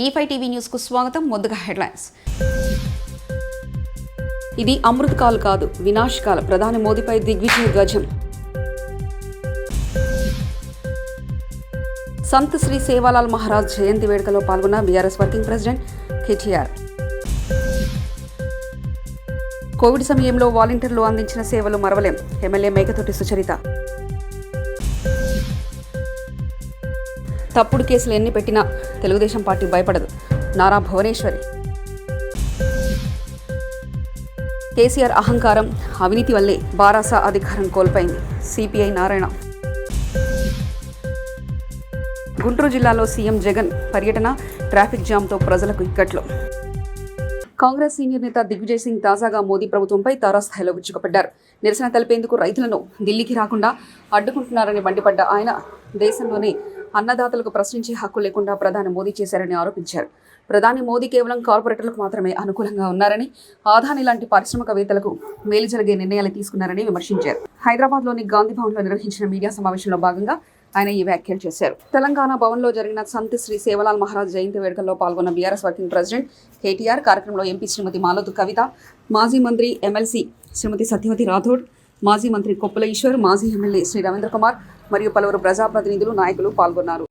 E5 TV news కు స్వాగతం. ముందుగా హెడ్లైన్స్. ఇది అమృతకాల్ కాదు, వినాశకాల. ప్రధాని మోదీపై దిగ్విజయ గజం. సంత్ శ్రీ సేవాలాల్ మహారాజ్ జయంతి వేడుకలో పాల్గొన్న BRS working president KTR. Covid సమయంలో వాలంటీర్లు అందించిన సేవలు మరవలేం. ఎమ్మెల్యే మేకతోటి సుచరిత. తప్పుడు కేసులు ఎన్ని పెట్టినా తెలుగుదేశం పార్టీ భయపడదు. నారా భువనేశ్వరి. కేసీఆర్ అహంకారం, అవినీతి వల్లే బారాస అధికారం కోల్పోయింది. సిపిఐ నారాయణ. గుంటూరు జిల్లాలో సీఎం జగన్ పర్యటన, ట్రాఫిక్ జామ్తో ప్రజలకు ఇక్కట్లు. కాంగ్రెస్ సీనియర్ నేత దిగ్విజయ్ సింగ్ తాజాగా మోదీ ప్రభుత్వంపై తారాస్థాయిలో విరుచుకుపడ్డారు. నిరసన తెలిపేందుకు రైతులను ఢిల్లీకి రాకుండా అడ్డుకుంటున్నారని మండిపడ్డ ఆయన దేశంలోనే అన్నదాతలకు ప్రశ్నించే హక్కు లేకుండా ప్రధాని మోదీ చేశారని ఆరోపించారు. ప్రధాని మోదీ కేవలం కార్పొరేటర్లకు మాత్రమే అనుకూలంగా ఉన్నారని, ఆదాని లాంటి పారిశ్రామికవేత్తలకు మేలు జరిగే నిర్ణయాలు తీసుకున్నారని విమర్శించారు. హైదరాబాద్లోని గాంధీ భవన్లో నిర్వహించిన మీడియా సమావేశంలో భాగంగా ఆయన ఈ వ్యాఖ్యలు చేశారు. తెలంగాణ భవన్లో జరిగిన సంత్ శ్రీ సేవాలాల్ మహారాజ్ జయంతి వేడుకల్లో పాల్గొన్న బీఆర్ఎస్ వర్కింగ్ ప్రెసిడెంట్ కేటీఆర్. కార్యక్రమంలో ఎంపీ శ్రీమతి మాలోతు కవిత, మాజీ మంత్రి ఎమ్మెల్సీ శ్రీమతి సత్యవతి రాథోడ్, మాజీ మంత్రి కొప్పుల ఈశ్వర్, మాజీ ఎమ్మెల్యే శ్రీ రవీంద్ర కుమార్ మరియు పలువురు ప్రజాప్రతినిధులు, నాయకులు పాల్గొన్నారు.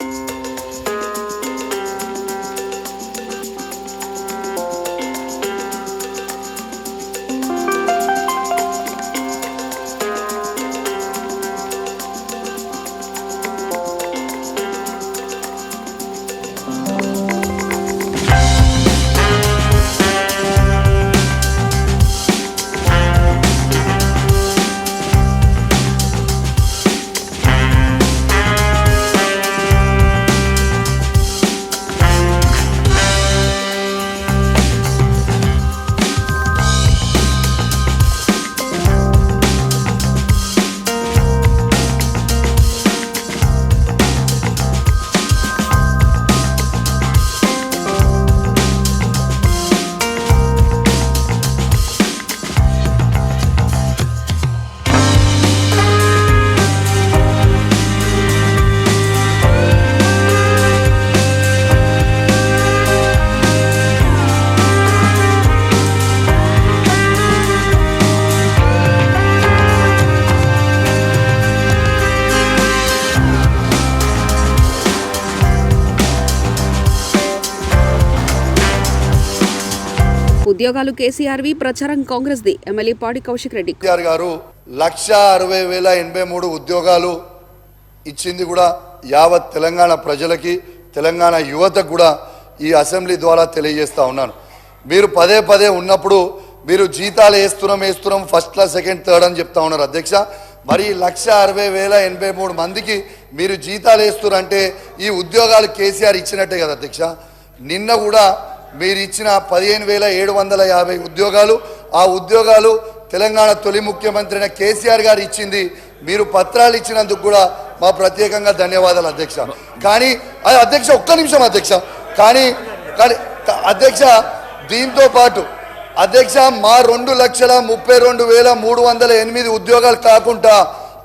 ఉద్యోగాలు కేసీఆర్వి, ప్రచారం కాంగ్రెస్ది. ఎమ్మెల్యే పాడి కౌశిక్ రెడ్డి. కేసీఆర్ గారు 1,60,83 ఉద్యోగాలు ఇచ్చింది కూడా యావత్ తెలంగాణ ప్రజలకి, తెలంగాణ యువతకు కూడా ఈ అసెంబ్లీ ద్వారా తెలియజేస్తా ఉన్నాను. మీరు పదే పదే ఉన్నప్పుడు మీరు జీతాలు వేస్తున్నాం ఫస్ట్ క్లాస్, సెకండ్, థర్డ్ అని చెప్తా ఉన్నారు అధ్యక్ష. మరి 1,60,83 మందికి మీరు జీతాలు వేస్తున్నారంటే ఈ ఉద్యోగాలు కేసీఆర్ ఇచ్చినట్టే కదా అధ్యక్ష. నిన్న కూడా మీరు ఇచ్చిన 15,750 ఉద్యోగాలు, ఆ ఉద్యోగాలు తెలంగాణ తొలి ముఖ్యమంత్రి అయిన కేసీఆర్ గారు ఇచ్చింది. మీరు పత్రాలు ఇచ్చినందుకు కూడా మా ప్రత్యేకంగా ధన్యవాదాలు అధ్యక్ష. కానీ అధ్యక్ష ఒక్క నిమిషం అధ్యక్ష, కానీ అధ్యక్ష దీంతో పాటు అధ్యక్ష మా 2,32,308 ఉద్యోగాలు కాకుండా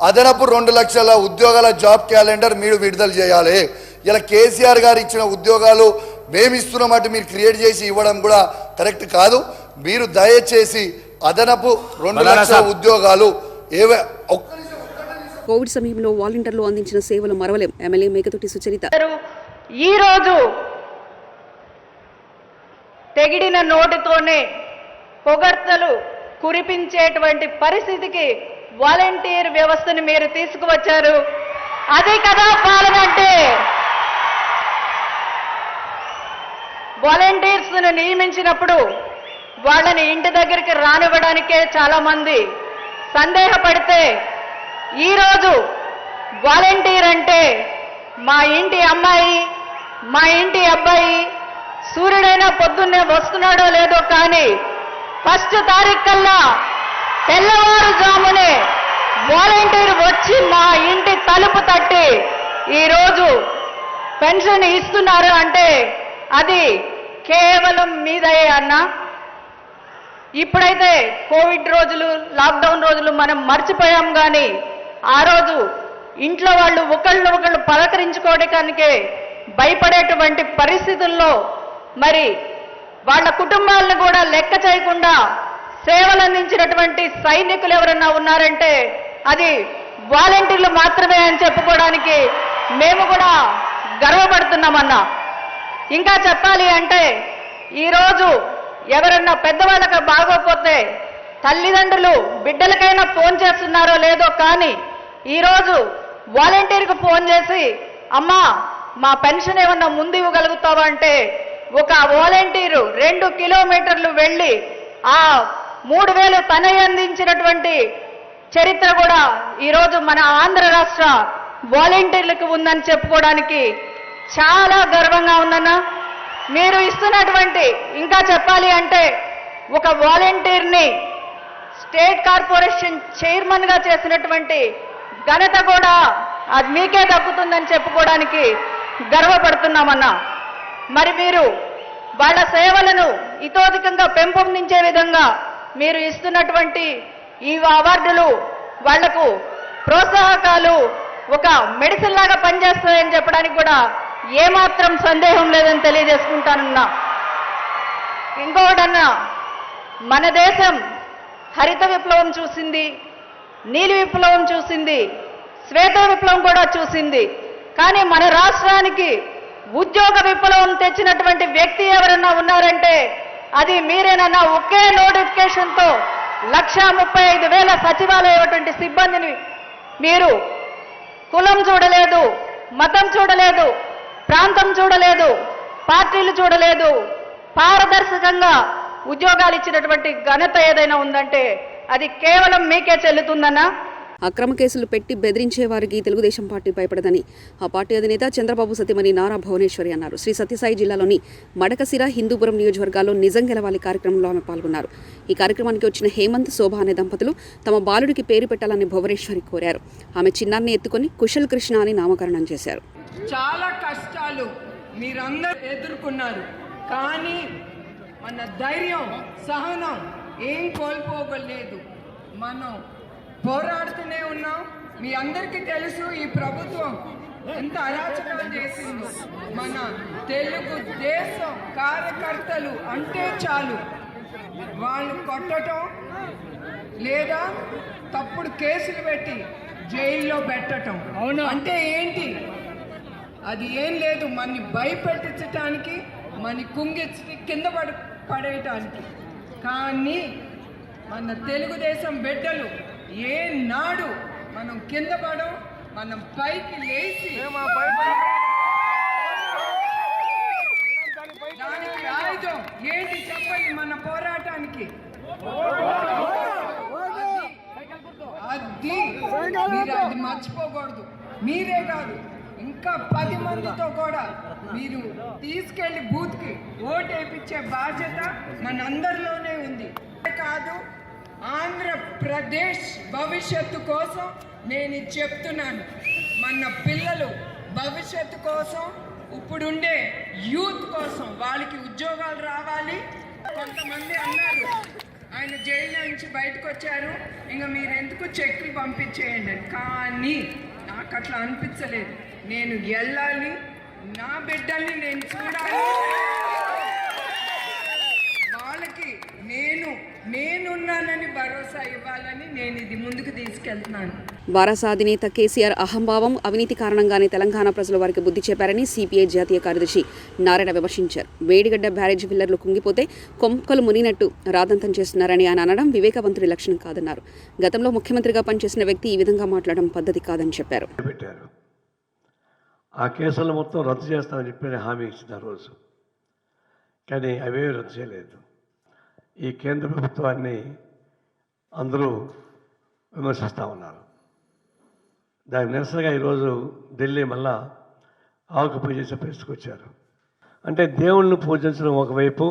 అదనపు 2 లక్షల ఉద్యోగాల జాబ్ క్యాలెండర్ మీరు విడుదల చేయాలి. ఇలా కేసీఆర్ గారు ఇచ్చిన ఉద్యోగాలు మేము ఇస్తున్నామంటే మీరు క్రియేట్ చేసి ఇవ్వడం కూడా కరెక్ట్ కాదు. మీరు దయచేసి అదనపు 2 లక్షల ఉద్యోగాలు కోవిడ్ సమయంలో వాలంటీర్లు అందించిన సేవలు మరవలేం. ఎమ్మెల్యే మేకతోటి సుచరిత. ఈ రోజు తెగిడిన నోటితోనే పొగడ్తలు కురిపించేటువంటి పరిస్థితికి వాలంటీర్ వ్యవస్థను మీరు తీసుకువచ్చారు. అదే కదా పాలన అంటే. వాలంటీర్స్ నియమించినప్పుడు వాళ్ళని ఇంటి దగ్గరికి రానివ్వడానికే చాలా మంది సందేహపడితే, ఈరోజు వాలంటీర్ అంటే మా ఇంటి అమ్మాయి, మా ఇంటి అబ్బాయి సూర్యుడైనా పొద్దున్నే వస్తున్నాడో లేదో కానీ ఫస్ట్ తారీఖు కల్లా తెల్లవారుజామునే వాలంటీర్ వచ్చి మా ఇంటి తలుపు తట్టి ఈరోజు పెన్షన్ ఇస్తున్నారు అంటే అది కేవలం మీదయే అన్న. ఇప్పుడైతే కోవిడ్ రోజులు, లాక్డౌన్ రోజులు మనం మర్చిపోయాం. కానీ ఆ రోజు ఇంట్లో వాళ్ళు ఒకళ్ళు పలకరించుకోవడానికే భయపడేటువంటి పరిస్థితుల్లో మరి వాళ్ళ కుటుంబాలను కూడా లెక్క చేయకుండా సేవలు అందించినటువంటి సైనికులు ఎవరన్నా ఉన్నారంటే అది వాలంటీర్లు మాత్రమే అని చెప్పుకోవడానికి మేము కూడా గర్వపడుతున్నామన్నా. ఇంకా చెప్పాలి అంటే ఈరోజు ఎవరన్నా పెద్దవాళ్ళకి బాగోపోతే తల్లిదండ్రులు బిడ్డలకైనా ఫోన్ చేస్తున్నారో లేదో కానీ ఈరోజు వాలంటీర్కి ఫోన్ చేసి అమ్మా మా పెన్షన్ ఏమన్నా ముందు ఇవ్వగలుగుతావా అంటే ఒక వాలంటీరు 2 కిలోమీటర్లు వెళ్ళి ఆ 3,000 తనే అందించినటువంటి చరిత్ర కూడా ఈరోజు మన ఆంధ్ర రాష్ట్ర వాలంటీర్లకు ఉందని చెప్పుకోవడానికి చాలా గర్వంగా ఉందన్న. మీరు ఇస్తున్నటువంటి ఇంకా చెప్పాలి అంటే ఒక వాలంటీర్ని స్టేట్ కార్పొరేషన్ చైర్మన్గా చేసినటువంటి ఘనత కూడా అది మీకే దక్కుతుందని చెప్పుకోవడానికి గర్వపడుతున్నామన్నా. మరి మీరు వాళ్ళ సేవలను ఇతోధికంగా పెంపొందించే విధంగా మీరు ఇస్తున్నటువంటి ఈ అవార్డులు వాళ్లకు ప్రోత్సాహకాలు ఒక మెడిసిన్ లాగా పనిచేస్తాయని చెప్పడానికి కూడా ఏమాత్రం సందేహం లేదని తెలియజేసుకుంటానన్నా. ఇంకొకటన్నా, మన దేశం హరిత విప్లవం చూసింది, నీలి విప్లవం చూసింది, శ్వేత విప్లవం కూడా చూసింది. కానీ మన రాష్ట్రానికి ఉద్యోగ విప్లవం తెచ్చినటువంటి వ్యక్తి ఎవరన్నా ఉన్నారంటే అది మీరేనన్నా. ఒకే నోటిఫికేషన్తో 1,35,000 సచివాలయటువంటి సిబ్బందిని మీరు కులం చూడలేదు, మతం చూడలేదు, ప్రాంతం చూడలేదు, పార్టీలు చూడలేదు, పారదర్శకంగా ఉద్యోగాలు ఇచ్చినటువంటి ఘనత ఏదైనా ఉందంటే అది కేవలం మీకే చెల్లుతుందన్నా. అక్రమ కేసులు పెట్టి బెదిరించే వారికి తెలుగుదేశం పార్టీ భయపడదని ఆ పార్టీ అధినేత చంద్రబాబు సతీమణి నారా భువనేశ్వరి అన్నారు. శ్రీ సత్యసాయి జిల్లాలోని మడకసిర, హిందూపురం నియోజకవర్గాల్లో నిజం గెలవాలి కార్యక్రమంలో ఆమె పాల్గొన్నారు. ఈ కార్యక్రమానికి వచ్చిన హేమంత్, శోభ అనే దంపతులు తమ బాలుడికి పేరు పెట్టాలని భువనేశ్వరి కోరారు. ఆమె చిన్నారిని ఎత్తుకొని కుశల్ కృష్ణ అని నామకరణం చేశారు. చాలా కష్టాలు మీరందరూ ఎదుర్కొన్నారు, కానీ మన ధైర్యం, సహనం ఏం కోల్పోగలేదు. మనం పోరాడుతూనే ఉన్నాం. మీ అందరికీ తెలుసు ఈ ప్రభుత్వం ఎంత అరాచకాలు చేసిందో. మన తెలుగు దేశం కార్యకర్తలు అంటే చాలు వాళ్ళు కొట్టడం లేదా తప్పుడు కేసులు పెట్టి జైల్లో పెట్టడం. అంటే ఏంటి? అది ఏం లేదు, మనని భయపెట్టించటానికి, మన కుంగిచ్చి కింద పడేయటానికి. కానీ మన తెలుగుదేశం బిడ్డలు ఏనాడు మనం కింద పడం, మనం పైకి లేచి దానికి ఆయుధం ఏంటి చెప్పండి? మన పోరాటానికి అది మర్చిపోకూడదు. మీరే కాదు, ఇంకా 10 మందితో కూడా మీరు తీసుకెళ్లి బూత్కి ఓటు వేయించే బాధ్యత మనందరిలోనే ఉంది. కాదు, ఆంధ్రప్రదేశ్ భవిష్యత్తు కోసం నేను చెప్తున్నాను. మన పిల్లలు భవిష్యత్తు కోసం, ఇప్పుడుండే యూత్ కోసం వాళ్ళకి ఉద్యోగాలు రావాలి. కొంతమంది అన్నారు ఆయన జైలు నుంచి బయటకు వచ్చారు, ఇంకా మీరు ఎందుకు చెక్లు పంపించేయండి. కానీ నాకు అట్లా అనిపించలేదు. నేను వెళ్ళాలి, నా బిడ్డల్ని నేను చూడాలి, వాళ్ళకి నేనున్నానని భరోసా ఇవ్వాలని నేను ఇది ముందుకు తీసుకెళ్తున్నాను. వారాస అధినేత కేసీఆర్ అహంభావం, అవినీతి కారణంగానే తెలంగాణ ప్రజలు వారికి బుద్ధి చెప్పారని సిపిఐ జాతీయ కార్యదర్శి నారాయణ విమర్శించారు. వేడిగడ్డ బ్యారేజీ పిల్లర్లు కుంగిపోతే కొంకలు మునినట్టు రాదంతం చేస్తున్నారని ఆయన అనడం వివేకవంతుడి లక్షణం కాదన్నారు. గతంలో ముఖ్యమంత్రిగా పనిచేసిన వ్యక్తి ఈ విధంగా మాట్లాడడం పద్ధతి కాదని చెప్పారు. ఆ కేసులు మొత్తం రద్దు చేస్తామని చెప్పి హామీ ఇచ్చిన రోజు, కానీ అవేవి రద్దు చేయలేదు. ఈ కేంద్ర ప్రభుత్వాన్ని అందరూ విమర్శిస్తూ ఉన్నారు. దానికి నిరసనగా ఈరోజు ఢిల్లీ మళ్ళా ఆవుకు పూజ చేసే పరిస్థితికి వచ్చారు. అంటే దేవుళ్ళను పూజించడం ఒకవైపు,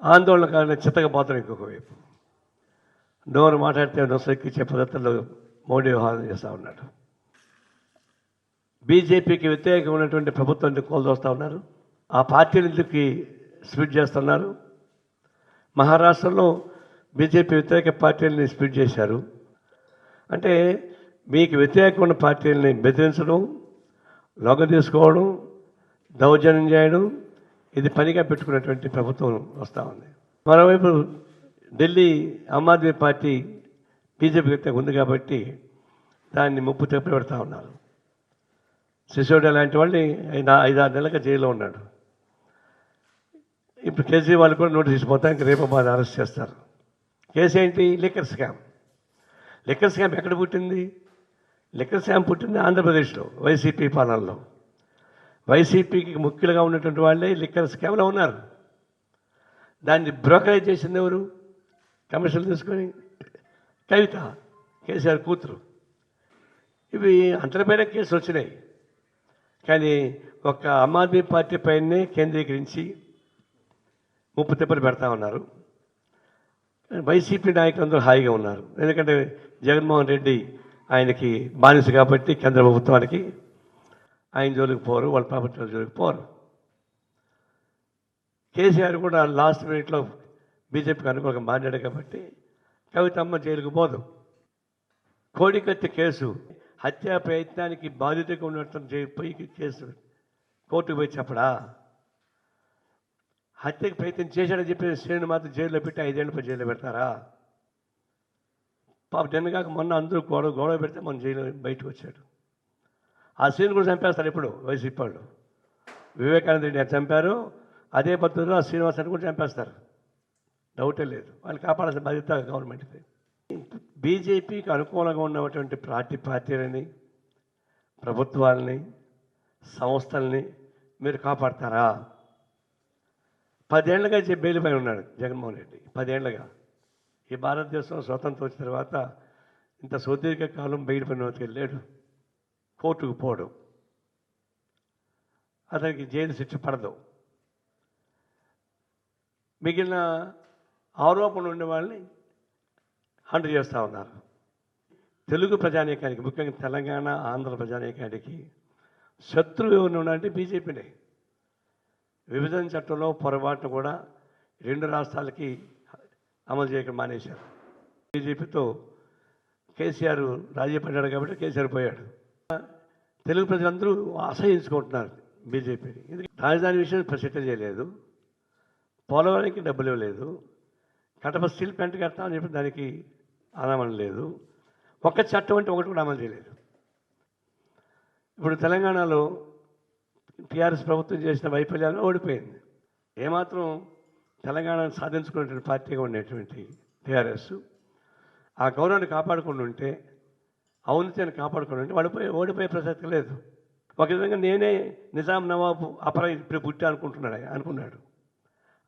ఆందోళన కానీ చిత్తకపోతడం ఇంకొక వైపు. నోరు మాట్లాడితే నొసెక్కిచ్చే పద్ధతుల్లో మోడీ వ్యవహారం చేస్తూ ఉన్నాడు. బీజేపీకి వ్యతిరేకంగా ఉన్నటువంటి ప్రభుత్వాన్ని కోల్దోస్తూ ఉన్నారు. ఆ పార్టీలకి స్ప్లిట్ చేస్తున్నారు. మహారాష్ట్రలో బీజేపీ వ్యతిరేక పార్టీలని స్ప్లిట్ చేశారు. అంటే మీకు వ్యతిరేకంగా ఉన్న పార్టీలని బెదిరించడం, లొంగ తీసుకోవడం, దౌర్జన్యం చేయడం, ఇది పనిగా పెట్టుకున్నటువంటి ప్రభుత్వం వస్తూ ఉంది. మరోవైపు ఢిల్లీ ఆమ్ ఆద్మీ పార్టీ బీజేపీ ఉంది కాబట్టి దాన్ని ముప్పు తెప్పి పెడతా ఉన్నారు. సిసోడియా లాంటి వాళ్ళని 5-6 నెలలుగా జైల్లో ఉన్నాడు. ఇప్పుడు కేజ్రీవాల్ కూడా నోటీస్ ఇచ్చిపోతా, ఇంక రేపు బాగా అరెస్ట్ చేస్తారు. కేసు ఏంటి? Liquor scam. లిక్కర్ స్కామ్ ఎక్కడ పుట్టింది? లిక్కర్ స్కామ్ పుట్టింది ఆంధ్రప్రదేశ్లో వైసీపీ పాలనలో. వైసీపీకి ముఖ్యులుగా ఉన్నటువంటి వాళ్ళే లిక్కర్ స్కామ్లో ఉన్నారు. దాన్ని బ్రోకరేజ్ చేసింది ఎవరు? కమిషన్లు తీసుకొని కవిత, కేసీఆర్ కూతురు. ఇవి అంతటిపైన కేసులు వచ్చినాయి. కానీ ఒక ఆమ్ ఆద్మీ పార్టీ పైనే కేంద్రీకరించి ముప్పు తిప్పలు పెడతా ఉన్నారు. వైసీపీ నాయకులందరూ హాయిగా ఉన్నారు. ఎందుకంటే జగన్మోహన్ రెడ్డి ఆయనకి బానిస కాబట్టి కేంద్ర ప్రభుత్వానికి ఆయన జోలికి పోరు, వాళ్ళ ప్రభుత్వం జోలికి పోరు. కేసీఆర్ కూడా లాస్ట్ మినిట్లో బీజేపీకి అనుకూలంగా మాట్లాడాడు కాబట్టి కవితమ్మ జైలుకు పోదు. కోడికత్తి కేసు హత్యా ప్రయత్నానికి బాధితుగా ఉన్నట్టు పోయి కేసు కోర్టుకు పోయి చెప్పడా? హత్యకు ప్రయత్నం చేశాడని చెప్పి శ్రేణు మాత్రం జైల్లో పెట్టి 5 ఏళ్ళ జైల్లో పెడతారా? పాప నిన్నగాక మొన్న అందరూ గొడవ పెడితే మన జైలు బయటకు వచ్చాడు. ఆ శ్రేణు కూడా చంపేస్తారు ఇప్పుడు వైసీపీ వాళ్ళు. వివేకానంద రెడ్డి చంపారు, అదే పద్ధతిలో ఆ శ్రీనివాసాన్ని కూడా చంపేస్తారు. డౌటే లేదు. వాళ్ళు కాపాడాల్సిన బాధ్యత గవర్నమెంట్ది. బీజేపీకి అనుకూలంగా ఉన్నటువంటి పార్టీలని, ప్రభుత్వాలని, సంస్థల్ని మీరు కాపాడతారా? 10 ఏళ్లుగా బెయిల్ పైన ఉన్నాడు జగన్మోహన్ రెడ్డి. 10 ఏళ్లుగా ఈ భారతదేశం స్వతంత్రం వచ్చిన తర్వాత ఇంత సుదీర్ఘ కాలం బెయిల్ పైన వెళ్ళాడు. కోర్టుకు పోడు, అతనికి జైలు శిక్ష పడదు. మిగిలిన ఆరోపణలు ఉండే వాళ్ళని హండ్రు చేస్తూ ఉన్నారు. తెలుగు ప్రజానీకానికి, ముఖ్యంగా తెలంగాణ, ఆంధ్ర ప్రజానీకానికి శత్రువు ఎవరిని ఉన్నారంటే బీజేపీనే. విభజన చట్టంలో పొరపాటును కూడా 2 రాష్ట్రాలకి అమలు చేయడం మానేశారు. బీజేపీతో కేసీఆర్ రాజీ పడ్డాడు కాబట్టి కేసీఆర్ పోయాడు. తెలుగు ప్రజలందరూ అసహించుకుంటున్నారు బీజేపీని. ఎందుకంటే రాజధాని విషయం ప్రసిద్ధం చేయలేదు, పోలవరానికి డబ్బులు ఇవ్వలేదు, కడప స్టీల్ ప్లాంట్ కడతామని చెప్పి దానికి అమలు లేదు, ఒక్క చట్టం అంటే ఒకటి కూడా అమలు చేయలేదు. ఇప్పుడు తెలంగాణలో టీఆర్ఎస్ ప్రభుత్వం చేసిన వైఫల్యాలను ఓడిపోయింది. ఏమాత్రం తెలంగాణను సాధించుకునేటువంటి పార్టీగా ఉండేటువంటి టీఆర్ఎస్ ఆ గౌరవాన్ని కాపాడుకుని ఉంటే, ఔన్నత్యాన్ని కాపాడుకుని ఉంటే ఓడిపోయే ప్రసక్తి లేదు. ఒక విధంగా నేనే నిజాం నవాబు అపర ఇప్పుడు పుట్టి అనుకున్నాడు.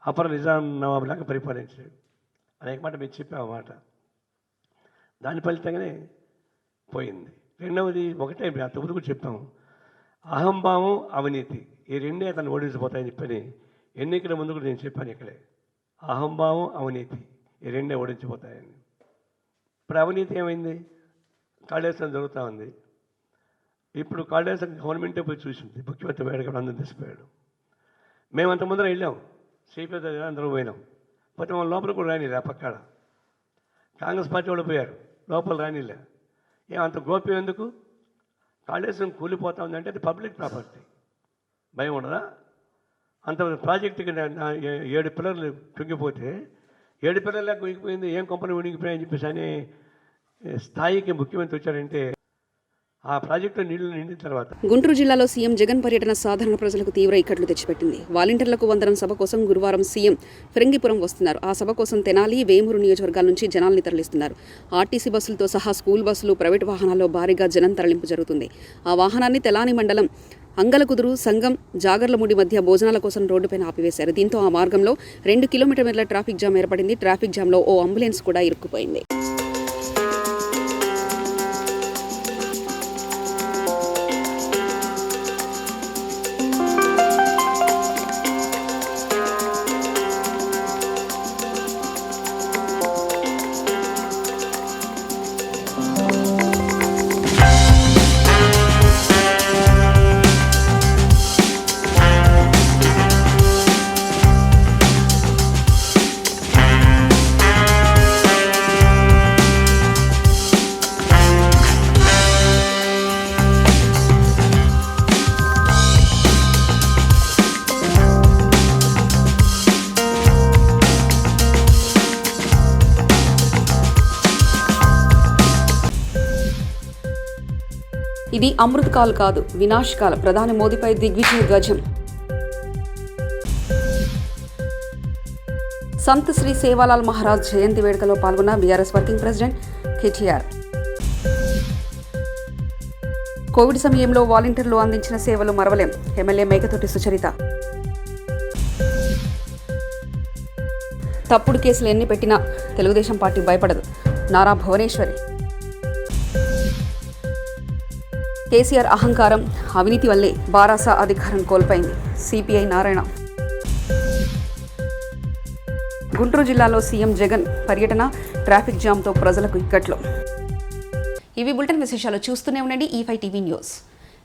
అపర నిజాం నవాబు లాగా పరిపాలించాడు. అనేక మాట మీరు చెప్పామన్నమాట. దాని ఫలితంగానే పోయింది. రెండవది ఒకటే అంత ముందుకు చెప్పాము, అహంభావం, అవినీతి, ఈ రెండే అతను ఓడించిపోతాయని చెప్పని ఎన్నికల ముందు కూడా నేను చెప్పాను ఇక్కడే. అహంభావం, అవినీతి, ఈ రెండే ఓడించిపోతాయని. ఇప్పుడు అవినీతి ఏమైంది? కాళేశ్వరం జరుగుతూ ఉంది. ఇప్పుడు కాళేశ్వరం గవర్నమెంటే పోయి చూసింది. ముఖ్యమంత్రి పోయాడు కాబట్టి అందరూ తీసిపోయాడు. మేము అంత ముందర వెళ్ళాం, సిపిఐ దగ్గర అందరూ పోయినాం. పోతే మన లోపల కూడా రానిలే. ఆ పక్కడ కాంగ్రెస్ పార్టీ వాళ్ళు పోయారు, లోపల రానిలే. ఏమంత గోప్యం ఎందుకు? కాళేశ్వరం కూలిపోతా ఉందంటే అది పబ్లిక్ ప్రాపర్టీ, భయం ఉండదా? అంత ప్రాజెక్టుకి 7 పిల్లర్లు కుంగిపోతే 7 పిల్లర్లా కుంగిపోయింది, ఏం కంపెనీ ఉనిగిపోయాయని చెప్పేసి అనే స్థాయికి ముఖ్యమంత్రి వచ్చారంటే ఆ ప్రాజెక్టు నీళ్లు నిండిన తర్వాత. గుంటూరు జిల్లాలో సీఎం జగన్ పర్యటన సాధారణ ప్రజలకు తీవ్ర ఇక్కట్లు తెచ్చిపెట్టింది. వాలంటీర్లకు వందనం సభ కోసం గురువారం సీఎం ఫిరంగిపురం వస్తున్నారు. ఆ సభ కోసం తెనాలి, వేమూరు నియోజకవర్గాల నుంచి జనాల్ని తరలిస్తున్నారు. ఆర్టీసీ బస్సులతో సహా స్కూల్ బస్సులు, ప్రైవేటు వాహనాల్లో భారీగా జనం తరలింపు జరుగుతుంది. ఆ వాహనాన్ని తెలాని మండలం అంగలకుదురు, సంగం, జాగర్లముడి మధ్య భోజనాల కోసం రోడ్డుపైన ఆపివేశారు. దీంతో ఆ మార్గంలో 2 కిలోమీటర్ల ట్రాఫిక్ జామ్ ఏర్పడింది. ట్రాఫిక్ జామ్లో ఓ అంబులెన్స్ కూడా ఇరుక్కుపోయింది. ఇది అమృతకాల్ కాదు, వినాశకాల్. ప్రధాని మోదీపై దిగ్విజయ్ ధ్వజం. సంత్ శ్రీ సేవాలాల్ మహారాజ్ జయంతి వేడుకలో పాల్గొన్న BRS working president KTR. Covid సమయంలో వాలంటీర్లు అందించిన సేవలు మరవలేం. ఎమ్మెల్యే మేకతోటి సుచరిత. తప్పుడు కేసులు ఎన్ని పెట్టినా తెలుగుదేశం పార్టీ భయపడదు. నారా భువనేశ్వరి. కేసీఆర్ అహంకారం, అవినీతి వల్లే బారాస అధికారం కోల్పోయింది. సిపిఐ నారాయణ. గుంటూరు జిల్లాలో సీఎం జగన్ పర్యటన, ట్రాఫిక్ జామ్తో ప్రజలకు ఇక్కట్లు. ఇవి బులెటిన్ విశేషాలు. చూస్తూనే ఉండండి E5 టీవీ న్యూస్.